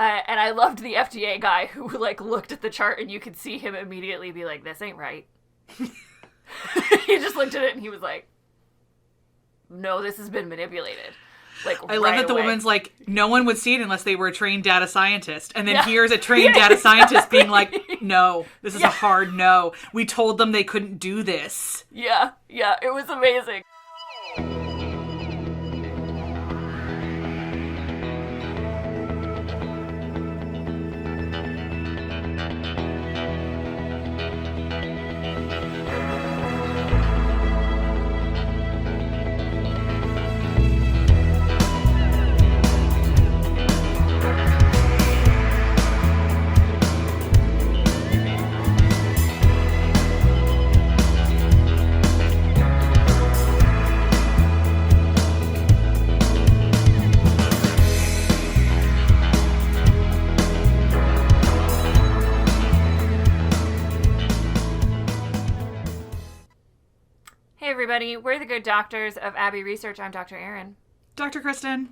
And I loved the FDA guy who, like, looked at the chart and you could see him immediately be like, this ain't right. He just looked at it and he was like, no, this has been manipulated. Like, I love that the away. woman's like, no one would see it unless they were a trained data scientist. And then here's a trained data scientist being like, no, this is a hard no. We told them they couldn't do this. Yeah, it was amazing. Everybody, we're the Good Doctors of Abbey Research. I'm Dr. Erin. Dr. Kristen.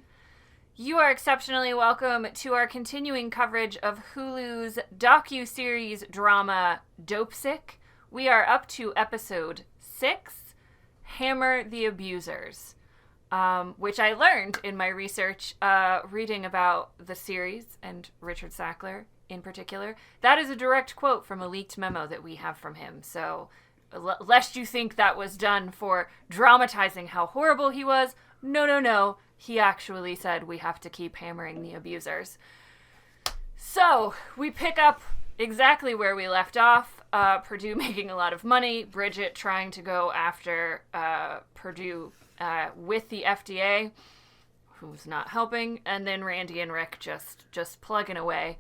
You are exceptionally welcome to our continuing coverage of Hulu's docu-series drama Dopesick. We are up to episode 6, Hammer the Abusers, which I learned in my research reading about the series and Richard Sackler in particular. That is a direct quote from a leaked memo that we have from him, so lest you think that was done for dramatizing how horrible he was. No. He actually said we have to keep hammering the abusers. So, we pick up exactly where we left off. Purdue making a lot of money. Bridget trying to go after Purdue with the FDA, who's not helping. And then Randy and Rick just plugging away.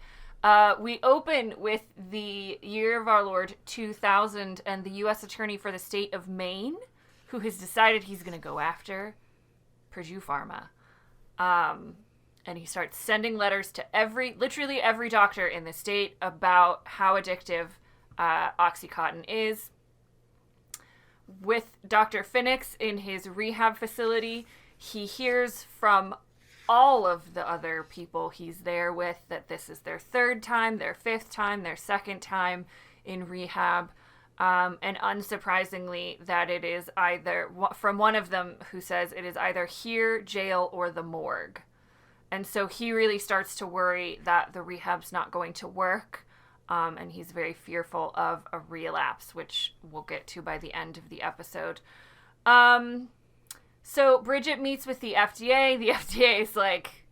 We open with the year of our Lord 2000 and the U.S. Attorney for the state of Maine, who has decided he's going to go after Purdue Pharma. And he starts sending letters to literally every doctor in the state about how addictive Oxycontin is. With Dr. Finnix in his rehab facility, he hears from all of the other people he's there with that this is their 3rd time, their 5th time, their 2nd time in rehab. And unsurprisingly, that it is either, from one of them who says it is either here, jail, or the morgue. And so he really starts to worry that the rehab's not going to work. And he's very fearful of a relapse, which we'll get to by the end of the episode. So Bridget meets with the FDA. The FDA is like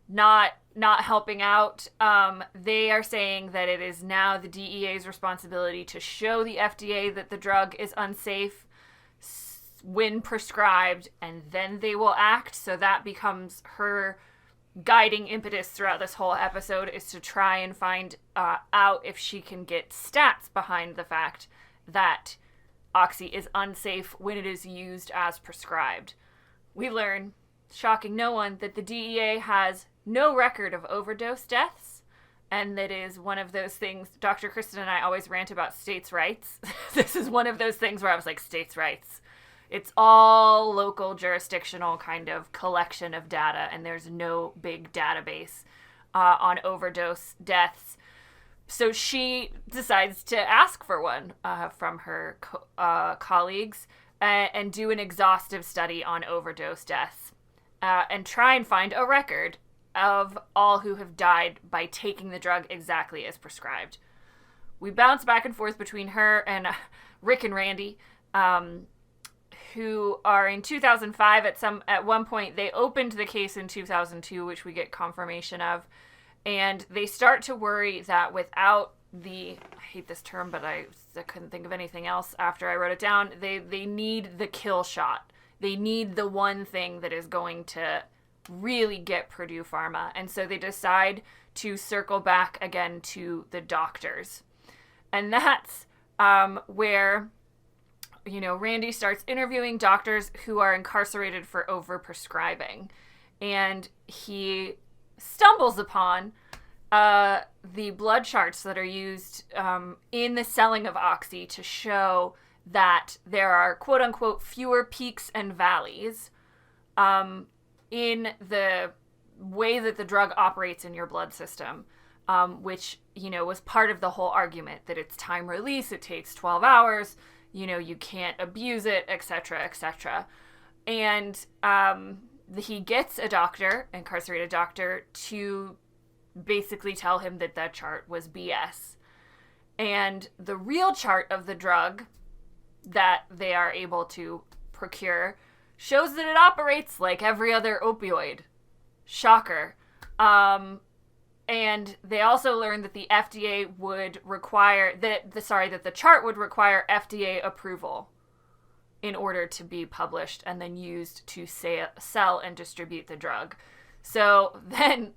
not helping out. They are saying that it is now the DEA's responsibility to show the FDA that the drug is unsafe when prescribed, and then they will act. So that becomes her guiding impetus throughout this whole episode, is to try and find out if she can get stats behind the fact that Oxy is unsafe when it is used as prescribed. We learn, shocking no one, that the DEA has no record of overdose deaths, and that is one of those things. Dr. Kristen and I always rant about states' rights. This is one of those things where I was like, states' rights. It's all local jurisdictional kind of collection of data, and there's no big database on overdose deaths. So she decides to ask for one from her colleagues and do an exhaustive study on overdose deaths and try and find a record of all who have died by taking the drug exactly as prescribed. We bounce back and forth between her and Rick and Randy, who are in 2005. At one point, they opened the case in 2002, which we get confirmation of. And they start to worry that without I hate this term, but I couldn't think of anything else after I wrote it down. They need the kill shot. They need the one thing that is going to really get Purdue Pharma. And so they decide to circle back again to the doctors. And that's where, Randy starts interviewing doctors who are incarcerated for overprescribing. And he stumbles upon the blood charts that are used in the selling of Oxy to show that there are, quote unquote, fewer peaks and valleys in the way that the drug operates in your blood system, which, was part of the whole argument that it's time release, it takes 12 hours, you can't abuse it, etc., etc. And he gets a doctor, incarcerated doctor, to basically tell him that that chart was BS. And the real chart of the drug that they are able to procure shows that it operates like every other opioid. Shocker. And they also learned that the FDA would require that the chart would require FDA approval in order to be published and then used to sell and distribute the drug. So then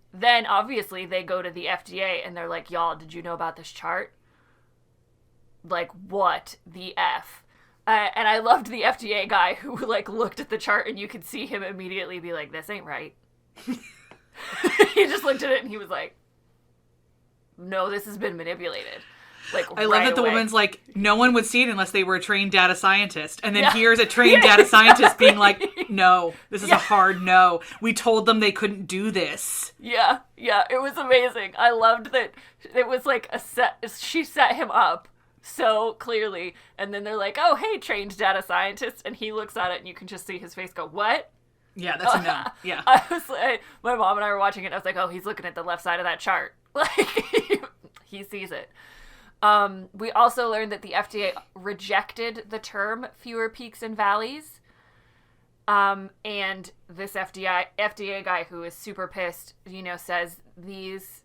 obviously they go to the FDA and they're like, y'all, did you know about this chart? Like, what the F? And I loved the FDA guy who looked at the chart and you could see him immediately be like, this ain't right. He just looked at it and he was like, no, this has been manipulated. I love that the woman's like, no one would see it unless they were a trained data scientist. And then here's a trained data scientist being like, no, this is a hard no. We told them they couldn't do this. Yeah, it was amazing. I loved that it was like she set him up so clearly. And then they're like, oh, hey, trained data scientist. And he looks at it and you can just see his face go, what? Yeah, that's a no. Yeah. I was like, my mom and I were watching it and I was like, oh, he's looking at the left side of that chart. He sees it. We also learned that the FDA rejected the term fewer peaks and valleys. And this FDA guy who is super pissed, says these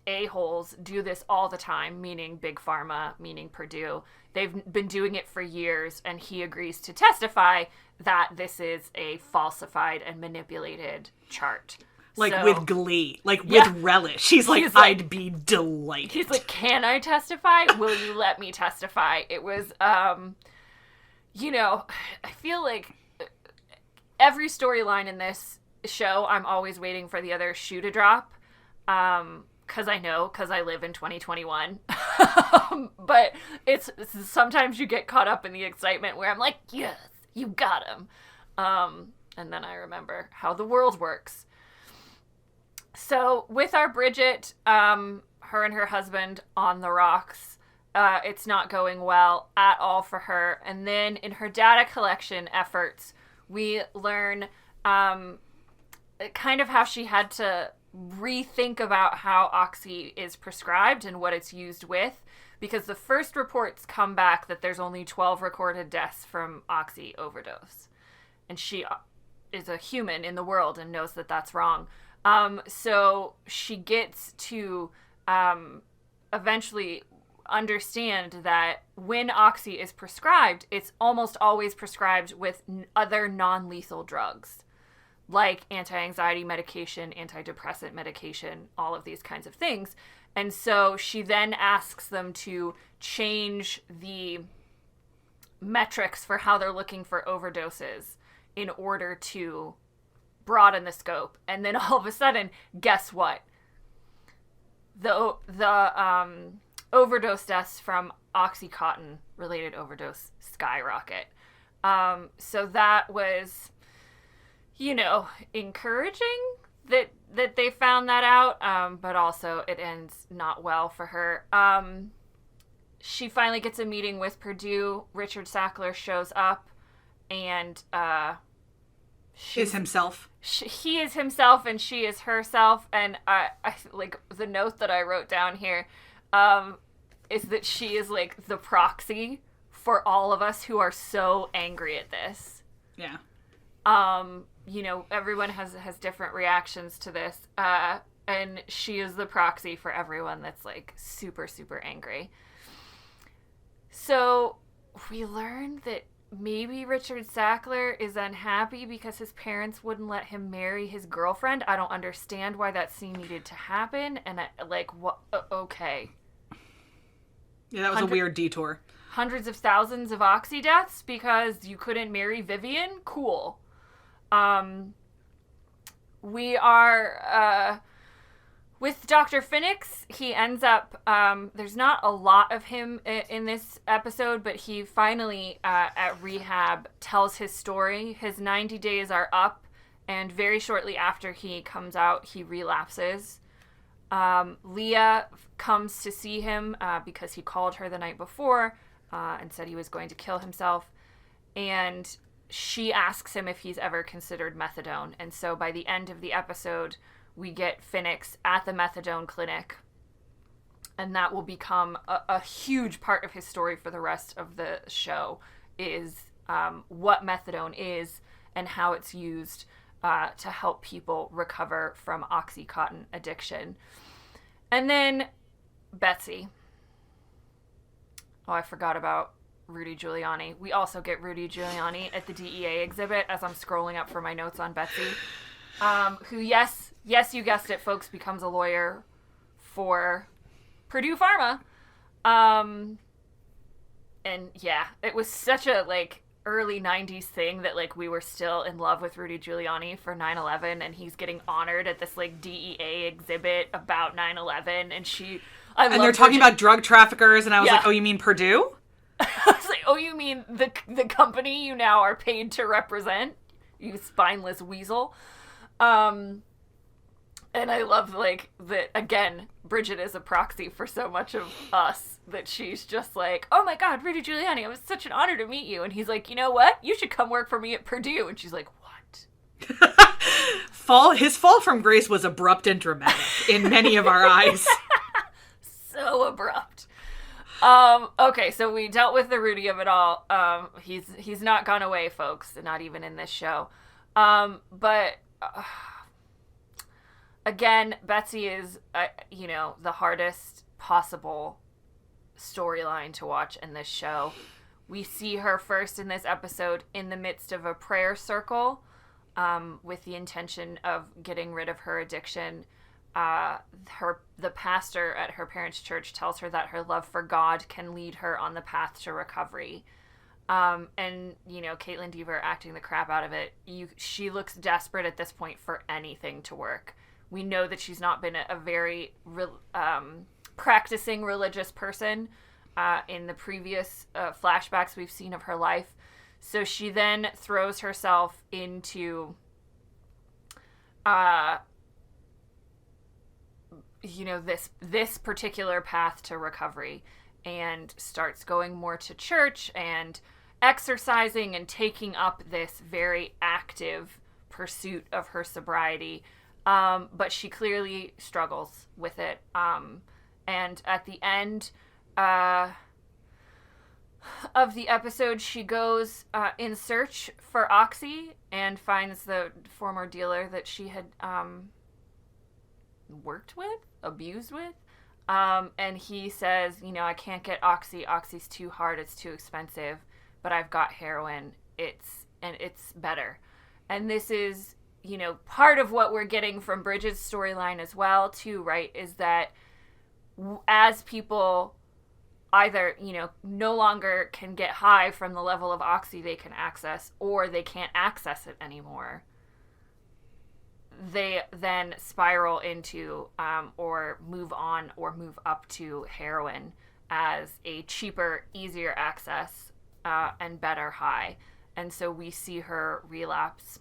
a-holes do this all the time, meaning Big Pharma, meaning Purdue. They've been doing it for years, and he agrees to testify that this is a falsified and manipulated chart. With glee, with relish. He's like, I'd be delighted. He's like, can I testify? Will you let me testify? It was, I feel like every storyline in this show, I'm always waiting for the other shoe to drop. Because I live in 2021. But it's sometimes you get caught up in the excitement where I'm like, yes, you got him. And then I remember how the world works. So with our Bridget, her and her husband on the rocks, it's not going well at all for her. And then in her data collection efforts, we learn kind of how she had to rethink about how Oxy is prescribed and what it's used with, because the first reports come back that there's only 12 recorded deaths from Oxy overdose. And she is a human in the world and knows that that's wrong. So she gets to eventually understand that when Oxy is prescribed, it's almost always prescribed with other non-lethal drugs, like anti-anxiety medication, antidepressant medication, all of these kinds of things. And so she then asks them to change the metrics for how they're looking for overdoses in order to broaden the scope. And then all of a sudden, guess what? The overdose deaths from Oxycontin related overdose skyrocket. So that was, encouraging that they found that out, but also it ends not well for her. She finally gets a meeting with Purdue. Richard Sackler shows up, and is himself. He is himself, and she is herself. And I like the note that I wrote down here is that she is like the proxy for all of us who are so angry at this. Yeah. Everyone has different reactions to this, and she is the proxy for everyone that's like super, super angry. So we learned that maybe Richard Sackler is unhappy because his parents wouldn't let him marry his girlfriend. I don't understand why that scene needed to happen, and what? Okay. Yeah, that was a weird detour. Hundreds of thousands of Oxy deaths because you couldn't marry Vivian? Cool. We are, with Dr. Finnix, he ends up, there's not a lot of him in this episode, but he finally, at rehab, tells his story. His 90 days are up, And very shortly after he comes out, he relapses. Leah comes to see him because he called her the night before and said he was going to kill himself. And she asks him if he's ever considered methadone. And so by the end of the episode, we get Finnix at the methadone clinic. And that will become a huge part of his story for the rest of the show, is what methadone is and how it's used to help people recover from Oxycontin addiction. And then Betsy. Oh, I forgot about Rudy Giuliani. We also get Rudy Giuliani at the DEA exhibit as I'm scrolling up for my notes on Betsy, who, yes, you guessed it, folks, becomes a lawyer for Purdue Pharma. And yeah, it was such a early 90s thing that we were still in love with Rudy Giuliani for 9/11, and he's getting honored at this DEA exhibit about 9/11, and they're talking about drug traffickers, and I was like, oh, you mean Purdue? I was like, oh, you mean the company you now are paid to represent, you spineless weasel. And I love, that, again, Bridget is a proxy for so much of us, that she's just like, oh my God, Rudy Giuliani, it was such an honor to meet you. And he's like, you know what? You should come work for me at Purdue. And she's like, what? His fall from grace was abrupt and dramatic in many of our eyes. So abrupt. Okay, so we dealt with the Rudy of it all. He's not gone away, folks, not even in this show. But... again, Betsy is, the hardest possible storyline to watch in this show. We see her first in this episode in the midst of a prayer circle with the intention of getting rid of her addiction. The pastor at her parents' church tells her that her love for God can lead her on the path to recovery. And, Caitlin Dever acting the crap out of it. She looks desperate at this point for anything to work. We know that she's not been a very practicing religious person in the previous flashbacks we've seen of her life. So she then throws herself into, this particular path to recovery, and starts going more to church and exercising and taking up this very active pursuit of her sobriety. But she clearly struggles with it. And at the end of the episode, she goes in search for Oxy and finds the former dealer that she had worked with, abused with. And he says, I can't get Oxy. Oxy's too hard. It's too expensive. But I've got heroin. It's better. And this is... part of what we're getting from Bridget's storyline as well, too, right, is that as people either, no longer can get high from the level of Oxy they can access, or they can't access it anymore, they then spiral into or move on or move up to heroin as a cheaper, easier access and better high. And so we see her relapse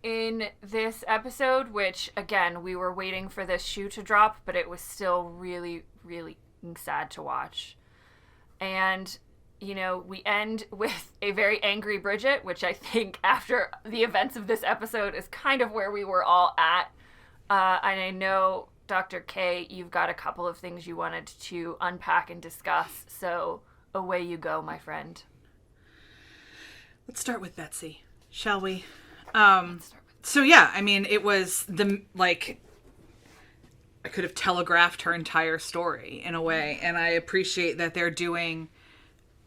in this episode, which, again, we were waiting for this shoe to drop, but it was still really, really sad to watch. And, we end with a very angry Bridget, which I think after the events of this episode is kind of where we were all at. And I know, Dr. K, you've got a couple of things you wanted to unpack and discuss, so away you go, my friend. Let's start with Betsy, shall we? So yeah, it was I could have telegraphed her entire story in a way, and I appreciate that they're doing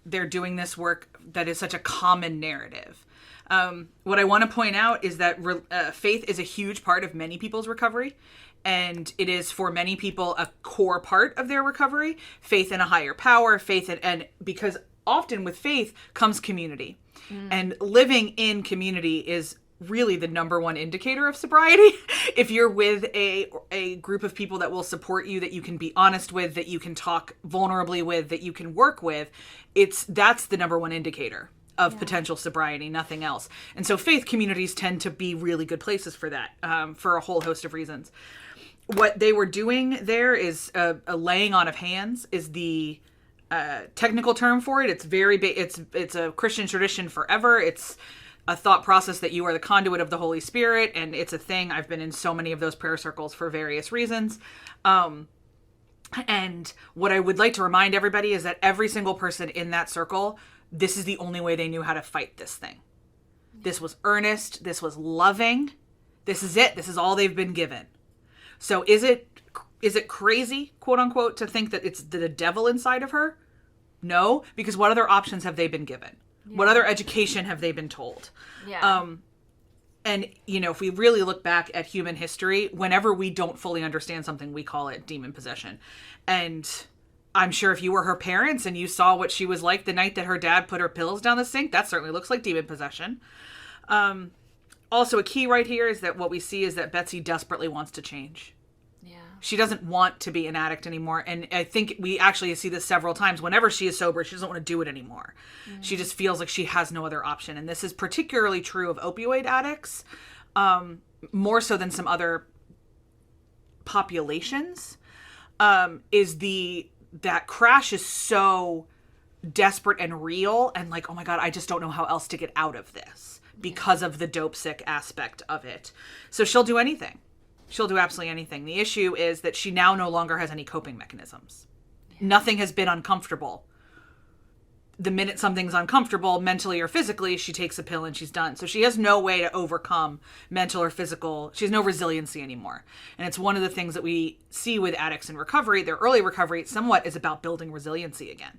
this work that is such a common narrative. What I want to point out is that faith is a huge part of many people's recovery, and it is for many people a core part of their recovery. Faith in a higher power, and because often with faith comes community, and living in community is really the number one indicator of sobriety. If you're with a group of people that will support you, that you can be honest with, that you can talk vulnerably with, that you can work with, that's the number one indicator of potential sobriety, nothing else. And so faith communities tend to be really good places for that, for a whole host of reasons. What they were doing there is a laying on of hands is the technical term for it. It's it's a Christian tradition forever. It's a thought process that you are the conduit of the Holy Spirit, and it's a thing. I've been in so many of those prayer circles for various reasons. And what I would like to remind everybody is that every single person in that circle, this is the only way they knew how to fight this thing. This was earnest. This was loving. This is it. This is all they've been given. So is it crazy, quote unquote, to think that it's the devil inside of her? No, because what other options have they been given? Yeah. What other education have they been told? Yeah. And, if we really look back at human history, whenever we don't fully understand something, we call it demon possession. And I'm sure if you were her parents and you saw what she was like the night that her dad put her pills down the sink, that certainly looks like demon possession. Also, a key right here is that what we see is that Betsy desperately wants to change. Yeah. She doesn't want to be an addict anymore. And I think we actually see this several times. Whenever she is sober, she doesn't want to do it anymore. Mm-hmm. She just feels like she has no other option. And this is particularly true of opioid addicts, more so than some other populations, that crash is so desperate and real and like, oh my God, I just don't know how else to get out of this because of the Dopesick aspect of it. So she'll do anything. She'll do absolutely anything. The issue is that she now no longer has any coping mechanisms. Yeah. Nothing has been uncomfortable. The minute something's uncomfortable, mentally or physically, she takes a pill and she's done. So she has no way to overcome mental or physical. She has no resiliency anymore. And it's one of the things that we see with addicts in recovery. Their early recovery somewhat is about building resiliency again.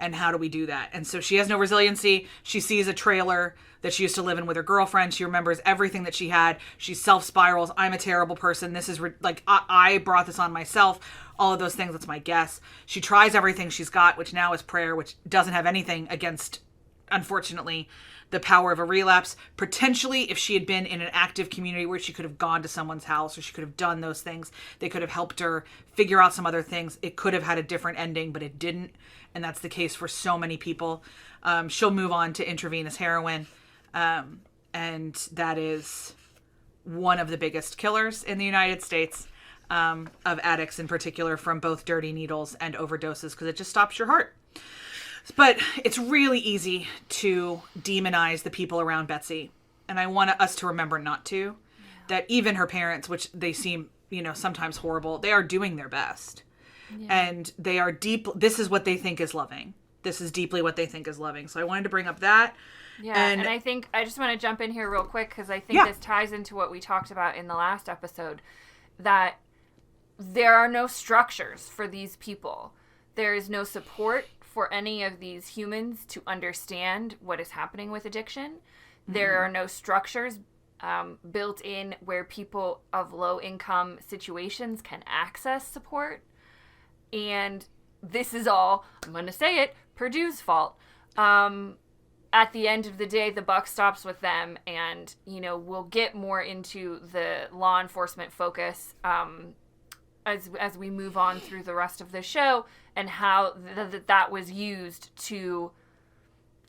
And how do we do that? And so she has no resiliency. She sees a trailer that she used to live in with her girlfriend. She remembers everything that she had. She self-spirals. I'm a terrible person. This is I brought this on myself. All of those things. That's my guess. She tries everything she's got, which now is prayer, which doesn't have anything against, unfortunately, the power of a relapse. Potentially, if she had been in an active community where she could have gone to someone's house or she could have done those things, they could have helped her figure out some other things. It could have had a different ending, but it didn't. And that's the case for so many people. She'll move on to intravenous heroin. And that is one of the biggest killers in the United States, of addicts in particular, from both dirty needles and overdoses, because it just stops your heart. But it's really easy to demonize the people around Betsy. And I want us to remember not to. Yeah. That even her parents, which they seem, sometimes horrible, they are doing their best. Yeah. And they are this is what they think is loving. This is deeply what they think is loving. So I wanted to bring up that. Yeah, and I think I just want to jump in here real quick because I think this ties into what we talked about in the last episode, that there are no structures for these people. There is no support for any of these humans to understand what is happening with addiction. Mm-hmm. There are no structures built in where people of low income situations can access support. And this is all, I'm going to say it, Purdue's fault. At the end of the day, the buck stops with them, and, we'll get more into the law enforcement focus as we move on through the rest of the show, and how that was used to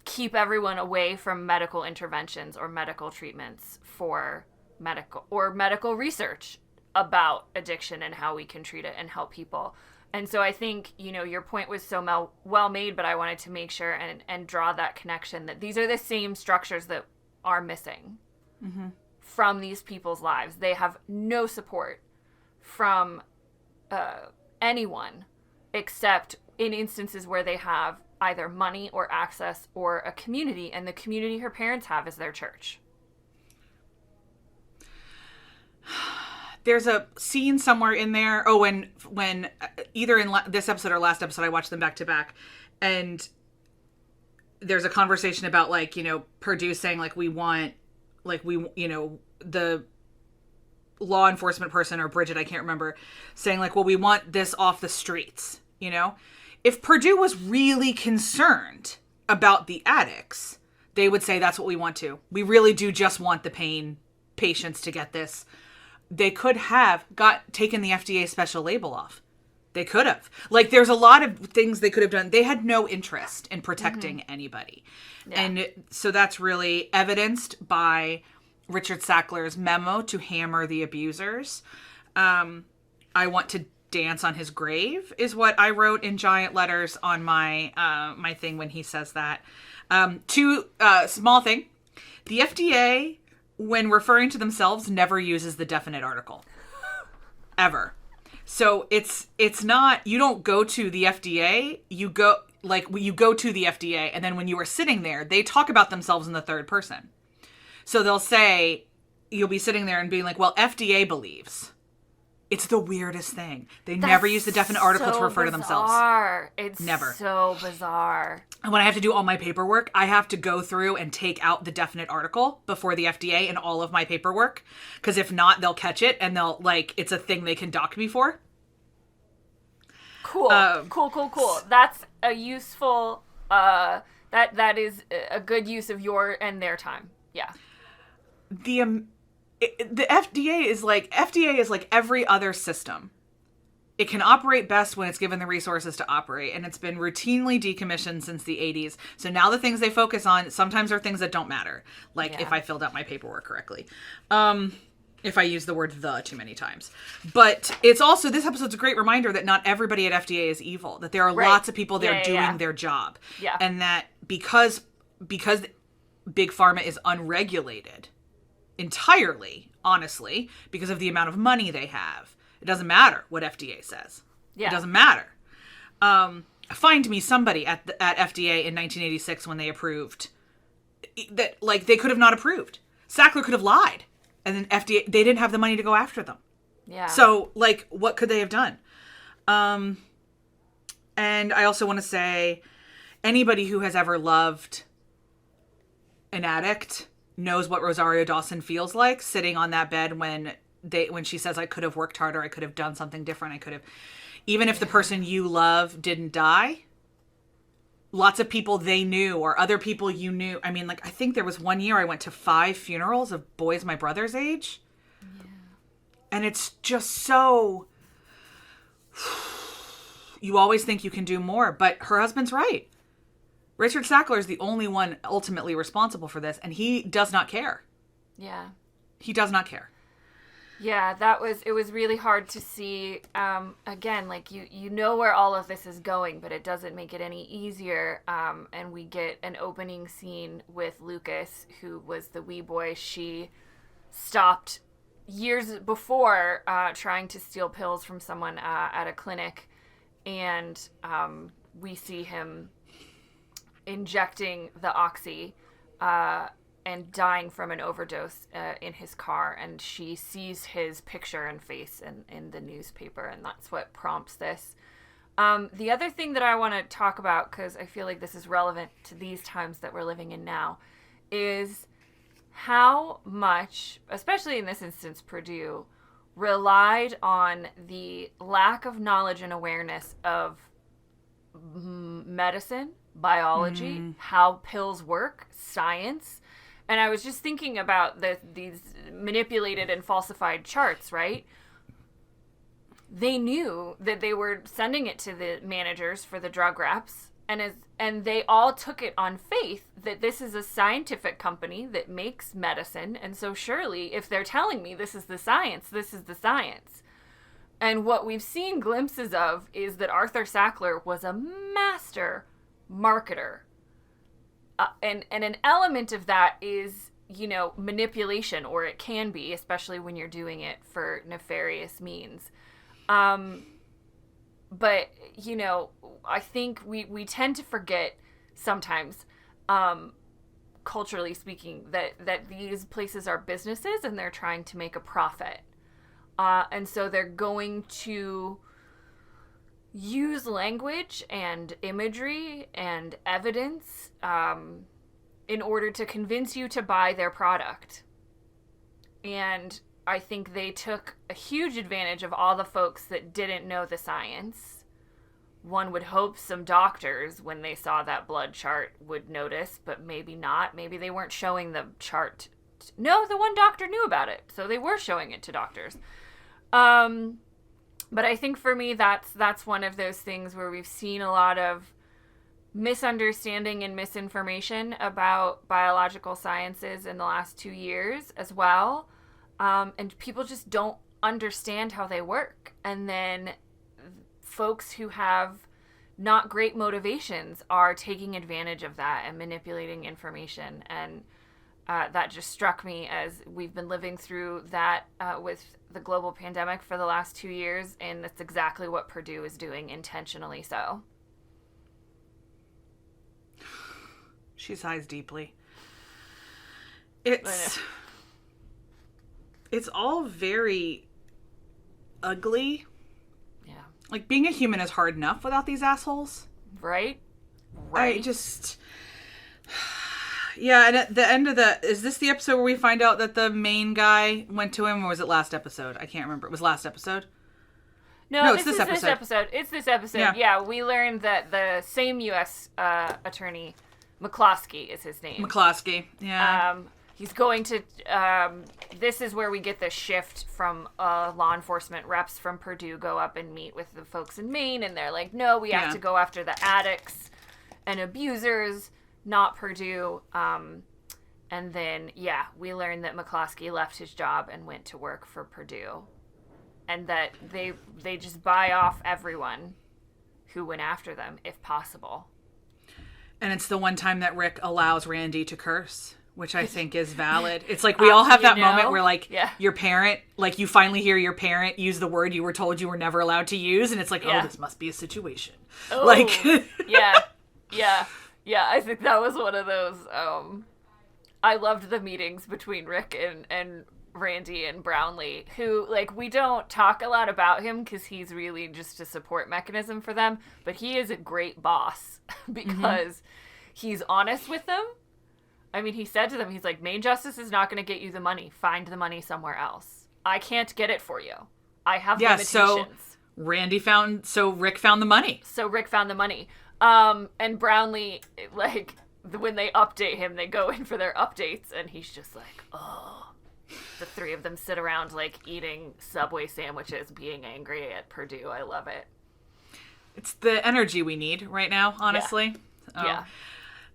keep everyone away from medical interventions or medical treatments for medical research about addiction and how we can treat it and help people. And so I think, your point was so well made, but I wanted to make sure and draw that connection that these are the same structures that are missing from these people's lives. They have no support from anyone except in instances where they have either money or access or a community, and the community her parents have is their church. There's a scene somewhere in there. Oh, when either in this episode or last episode, I watched them back to back, and there's a conversation about Purdue saying the law enforcement person, or Bridget, I can't remember, saying we want this off the streets. If Purdue was really concerned about the addicts, they would say that's what we want to. We really do just want the pain patients to get this. They could have taken the FDA special label off. They could have. Like, there's a lot of things they could have done. They had no interest in protecting anybody. Yeah. And so that's really evidenced by Richard Sackler's memo to hammer the abusers. I want to dance on his grave is what I wrote in giant letters on my my thing when he says that. Small thing. The FDA, when referring to themselves, never uses the definite article. Ever. So it's not, you don't go to the FDA, you go to the FDA, and then when you are sitting there, they talk about themselves in the third person. So they'll say, you'll be sitting there and being like, well, FDA believes. It's the weirdest thing. They never use the definite article to refer to themselves. It's never. So bizarre. And when I have to do all my paperwork, I have to go through and take out the definite article before the FDA in all of my paperwork. Because if not, they'll catch it and they'll, like, it's a thing they can dock me for. Cool. Cool. That's a useful, that is a good use of your and their time. Yeah. The FDA is like every other system. It can operate best when it's given the resources to operate, and it's been routinely decommissioned since the 80s. So now the things they focus on sometimes are things that don't matter, like if I filled out my paperwork correctly. If I use the word "the" too many times. But it's also, this episode's a great reminder that not everybody at FDA is evil, that there are lots of people there doing their job. Yeah. And that because Big Pharma is unregulated entirely, honestly, because of the amount of money they have, it doesn't matter what FDA says. Yeah. It doesn't matter. Find me somebody at FDA in 1986 when they approved that, like, they could have not approved. Sackler could have lied. And then FDA, they didn't have the money to go after them. Yeah. So, like, what could they have done? And I also want to say, anybody who has ever loved an addict knows what Rosario Dawson feels like sitting on that bed when she says, I could have worked harder, I could have done something different, I could have, even if the person you love didn't die, lots of people they knew or other people you knew. I mean, like, I think there was one year I went to 5 funerals of boys my brother's age. Yeah. And it's just so, you always think you can do more, but her husband's right. Richard Sackler is the only one ultimately responsible for this, and he does not care. Yeah. He does not care. Yeah, it was really hard to see, again, like, you know where all of this is going, but it doesn't make it any easier, and we get an opening scene with Lucas, who was the wee boy she stopped years before, trying to steal pills from someone at a clinic, and we see him injecting the oxy, and dying from an overdose in his car, and she sees his picture and face in the newspaper, and that's what prompts this. The other thing that I want to talk about, because I feel like this is relevant to these times that we're living in now, is how much, especially in this instance, Purdue, relied on the lack of knowledge and awareness of medicine, biology, how pills work, science. And I was just thinking about these manipulated and falsified charts, right? They knew that they were sending it to the managers for the drug reps, and they all took it on faith that this is a scientific company that makes medicine, and so surely if they're telling me this is the science, this is the science. And what we've seen glimpses of is that Arthur Sackler was a master marketer. And an element of that is, manipulation, or it can be, especially when you're doing it for nefarious means. But, I think we tend to forget sometimes, culturally speaking, that these places are businesses and they're trying to make a profit. And so they're going to use language and imagery and evidence in order to convince you to buy their product. And I think they took a huge advantage of all the folks that didn't know the science. One would hope some doctors, when they saw that blood chart, would notice, but maybe not. Maybe they weren't showing the chart. No, the one doctor knew about it, so they were showing it to doctors. But I think for me, that's one of those things where we've seen a lot of misunderstanding and misinformation about biological sciences in the last 2 years as well. And people just don't understand how they work. And then folks who have not great motivations are taking advantage of that and manipulating information. And that just struck me as we've been living through that with the global pandemic for the last 2 years. And that's exactly what Purdue is doing, intentionally so. She sighs deeply. It's all very ugly. Yeah. Like, being a human is hard enough without these assholes. Right? Yeah, and at the end of is this the episode where we find out that the main guy went to him, or was it last episode? I can't remember. It was last episode? No, it's this episode. It's this episode. Yeah, we learned that the same U.S. Attorney, McCloskey is his name. McCloskey, yeah. He's going to, this is where we get the shift from law enforcement reps from Purdue go up and meet with the folks in Maine, and they're like, no, we have to go after the addicts and abusers, not Purdue. And then, we learned that McCloskey left his job and went to work for Purdue. And that they just buy off everyone who went after them, if possible. And it's the one time that Rick allows Randy to curse, which I think is valid. It's like we all have that moment where, like, your parent, like, you finally hear your parent use the word you were told you were never allowed to use, and it's like, oh, this must be a situation. Oh, like, yeah. I think that was one of those. I loved the meetings between Rick and Randy and Brownlee, who, like, we don't talk a lot about him because he's really just a support mechanism for them, but he is a great boss because he's honest with them. I mean, he said to them, he's like, Maine Justice is not going to get you the money. Find the money somewhere else. I can't get it for you. I have limitations. So Rick found the money. And Brownlee, like, when they update him, they go in for their updates, and he's just like, oh. The three of them sit around, like, eating Subway sandwiches, being angry at Purdue. I love it. It's the energy we need right now, honestly. Yeah.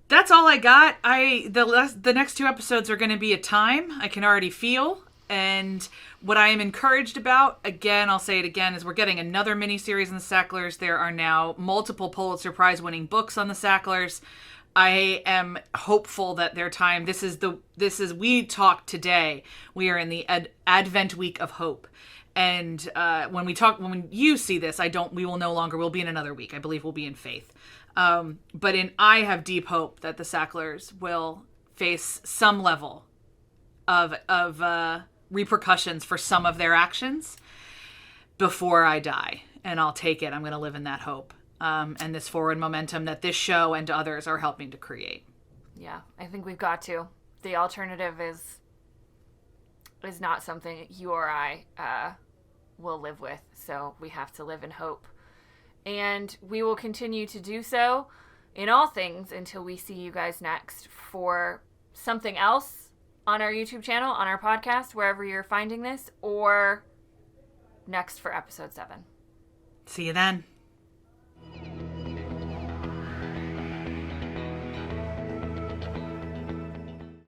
That's all I got. The next 2 episodes are going to be a time I can already feel. And what I am encouraged about, again, I'll say it again, is we're getting another miniseries in the Sacklers. There are now multiple Pulitzer Prize winning books on the Sacklers. I am hopeful that their time, we talk today, we are in the Advent week of hope. And when you see this, we'll be in another week. I believe we'll be in faith. But I have deep hope that the Sacklers will face some level of repercussions for some of their actions before I die. And I'll take it. I'm going to live in that hope. And this forward momentum that this show and others are helping to create. Yeah, I think we've got to. The alternative is not something you or I will live with, so we have to live in hope. And we will continue to do so in all things until we see you guys next for something else on our YouTube channel, on our podcast, wherever you're finding this, or next for episode 7. See you then.